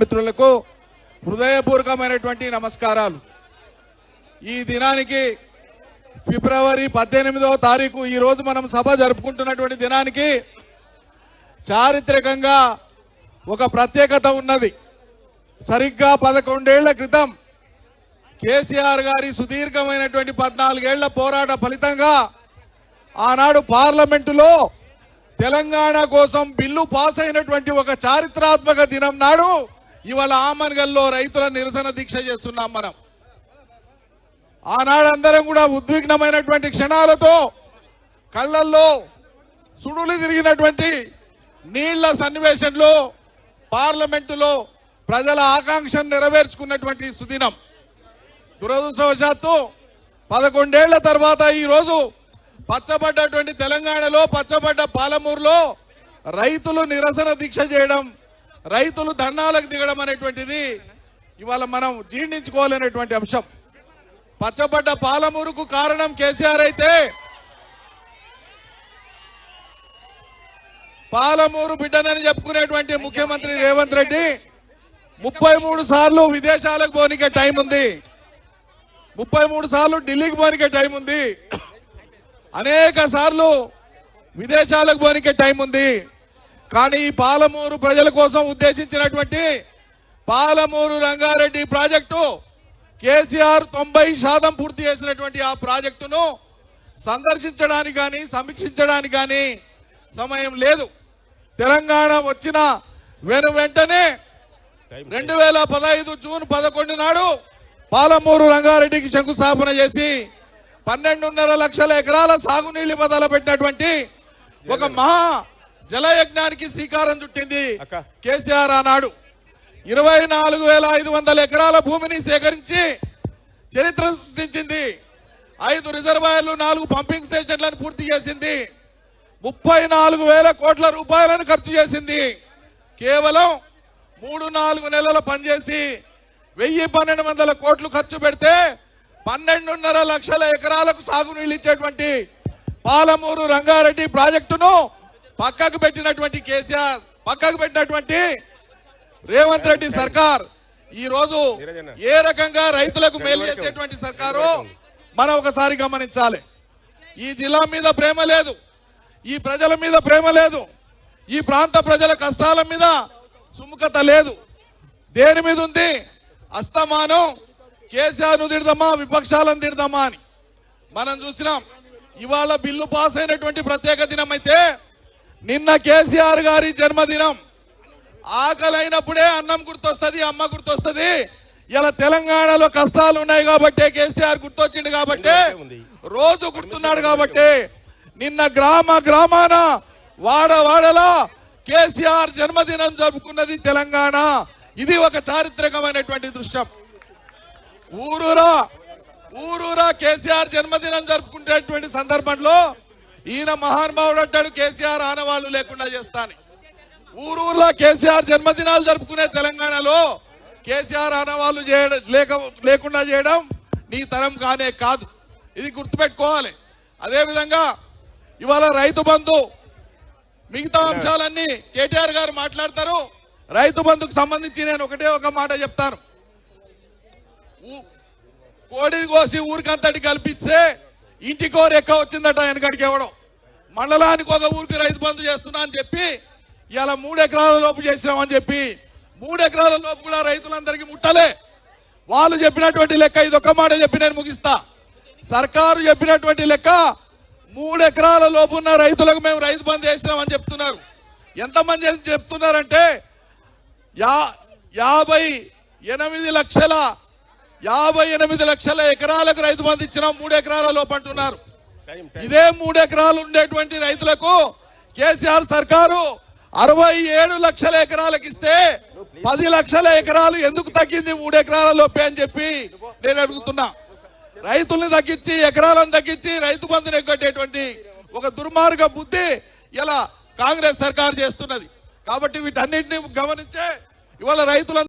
మిత్రులకు హృదయపూర్వకమైనటువంటి నమస్కారాలు। ఈ దినానికి ఫిబ్రవరి 18వ తారీఖు ఈ రోజు మనం సభ జరుపుకుంటున్నటువంటి దినానికి చారిత్రకంగా ఒక ప్రత్యేకత ఉన్నది। సరిగ్గా 11 ఏళ్ల క్రితం కేసీఆర్ గారి సుదీర్ఘమైనటువంటి 14 ఏళ్ల పోరాట ఫలితంగా ఆనాడు పార్లమెంటులో తెలంగాణ కోసం బిల్లు పాస్ అయినటువంటి ఒక చారిత్రాత్మక దినం నాడు ఇవాళ ఆమన్గల్లో రైతుల నిరసన దీక్ష చేస్తున్నాం మనం। ఆనాడు అందరం కూడా ఉద్విగ్నమైనటువంటి క్షణాలతో కళ్ళల్లో సుడులు తిరిగినటువంటి నీళ్ల సన్నివేశంలో పార్లమెంటులో ప్రజల ఆకాంక్షను నెరవేర్చుకున్నటువంటి సుదినం। దురదృష్టవశాత్తు 11 ఏళ్ల తర్వాత ఈ రోజు పచ్చబడ్డటువంటి తెలంగాణలో పచ్చబడ్డ పాలమూరులో రైతులు నిరసన దీక్ష చేయడం, రైతులు ధర్నాలకు దిగడం అనేటువంటిది ఇవాళ మనం జీర్ణించుకోవాలనేటువంటి అంశం। పచ్చబడ్డ పాలమూరుకు కారణం కేసీఆర్ అయితే పాలమూరు బిడ్డనని చెప్పుకునేటువంటి ముఖ్యమంత్రి రేవంత్ రెడ్డి 33 సార్లు విదేశాలకు పోనికే టైం ఉంది, 33 సార్లు ఢిల్లీకి పోనికే టైం ఉంది, అనేక సార్లు విదేశాలకు పోనికే టైం ఉంది। కానీ ఈ పాలమూరు ప్రజల కోసం ఉద్దేశించినటువంటి పాలమూరు రంగారెడ్డి ప్రాజెక్టు కేసీఆర్ 90% పూర్తి చేసినటువంటి ఆ ప్రాజెక్టును సందర్శించడానికి కానీ సమీక్షించడానికి కానీ సమయం లేదు। తెలంగాణ వచ్చిన వెంటనే 2015 జూన్ 11 నాడు పాలమూరు రంగారెడ్డికి శంకుస్థాపన చేసి 12.5 లక్షల ఎకరాల సాగునీళ్లు మొదలుపెట్టినటువంటి ఒక మహా జలయజ్ఞానికి శ్రీకారం చుట్టింది కేసీఆర్। ఆనాడు 24,500 ఎకరాల భూమిని సేకరించి చరిత్ర సృష్టించింది, 5 రిజర్వాయర్లు 4 పంపింగ్ స్టేషన్లను పూర్తి చేసింది, 34,000 కోట్ల రూపాయలను ఖర్చు చేసింది। కేవలం 3-4 నెలల పనిచేసి 1,000-1,200 కోట్లు ఖర్చు పెడితే 12.5 లక్షల ఎకరాలకు సాగునీళ్ళు ఇచ్చేటువంటి పాలమూరు రంగారెడ్డి ప్రాజెక్టును పక్కకు పెట్టినటువంటి కేసీఆర్, పక్కకు పెట్టినటువంటి రేవంత్ రెడ్డి సర్కార్ ఈ రోజు ఏ రకంగా రైతులకు మేలు చేసేటువంటి సర్కారు మనం ఒకసారి గమనించాలి। ఈ జిల్లా మీద ప్రేమ లేదు, ఈ ప్రజల మీద ప్రేమ లేదు, ఈ ప్రాంత ప్రజల కష్టాల మీద సుముఖత లేదు, దేని మీద ఉంది? అస్తమానం కేసీఆర్ను తిడదామా, విపక్షాలను తిడదామా అని మనం చూసినాం। ఇవాళ బిల్లు పాస్ అయినటువంటి ప్రత్యేక దినం అయితే నిన్న కేసీఆర్ గారి జన్మదినం। ఆకలి అయినప్పుడే అన్నం గుర్తొస్తుంది, అమ్మ గుర్తొస్తుంది। ఇలా తెలంగాణలో కష్టాలు ఉన్నాయి కాబట్టి కేసీఆర్ గుర్తొచ్చిండు, కాబట్టి రోజు గుర్తున్నాడు, కాబట్టి నిన్న గ్రామాన వాడవాడలా కేసీఆర్ జన్మదినం జరుపుకున్నది తెలంగాణ। ఇది ఒక చారిత్రకమైనటువంటి దృశ్యం। ఊరూరా కేసీఆర్ జన్మదినం జరుపుకునేటువంటి సందర్భంలో ఈయన మహానుభావుడు అంటాడు కేసీఆర్ ఆనవాళ్లు లేకుండా చేస్తాను। ఊరూర్లో కేసీఆర్ జన్మదినాలు జరుపుకునే తెలంగాణలో కేసీఆర్ ఆనవాళ్లు లేకుండా చేయడం నీ తరం కానే కాదు, ఇది గుర్తుపెట్టుకోవాలి। అదేవిధంగా ఇవాళ రైతు బంధు మిగతా అంశాలన్నీ కేటీఆర్ గారు మాట్లాడతారు। రైతు బంధుకు సంబంధించి నేను ఒక మాట చెప్తాను। కోడిని కోసి ఊరికంతటి కల్పిస్తే ఇంటికో రెక్క వచ్చిందట వెనకడికి ఇవ్వడం, మండలానికి ఒక ఊరికి రైతు బంధు చేస్తున్నా అని చెప్పి ఇలా 3 ఎకరాల లోపు చేసినామని చెప్పి 3 ఎకరాల లోపు కూడా రైతులందరికీ ముట్టలే। వాళ్ళు చెప్పినటువంటి లెక్క ఇదొక్క మాట చెప్పి నేను ముగిస్తా। సర్కారు చెప్పినటువంటి లెక్క 3 ఎకరాల లోపు ఉన్న రైతులకు మేము రైతు బంధు చేసినామని చెప్తున్నారు। ఎంతమంది చెప్తున్నారంటే 58 లక్షల ఎకరాలకు రైతు బంధు ఇచ్చినాం, 3 ఎకరాల లోపు అంటున్నారు। ఇదే 3 ఎకరాలు ఉండేటువంటి రైతులకు కేసీఆర్ సర్కారు 67 లక్షల ఎకరాలకు ఇస్తే 10 లక్షల ఎకరాలు ఎందుకు తగ్గింది 3 ఎకరాల లోపే అని చెప్పి నేను అడుగుతున్నా। రైతుల్ని తగ్గించి ఎకరాలను తగ్గించి రైతు బంధుని ఎగ్గొట్టేటువంటి ఒక దుర్మార్గ బుద్ధి ఇలా కాంగ్రెస్ సర్కారు చేస్తున్నది। కాబట్టి వీటన్నిటిని గమనించే ఇవాళ రైతుల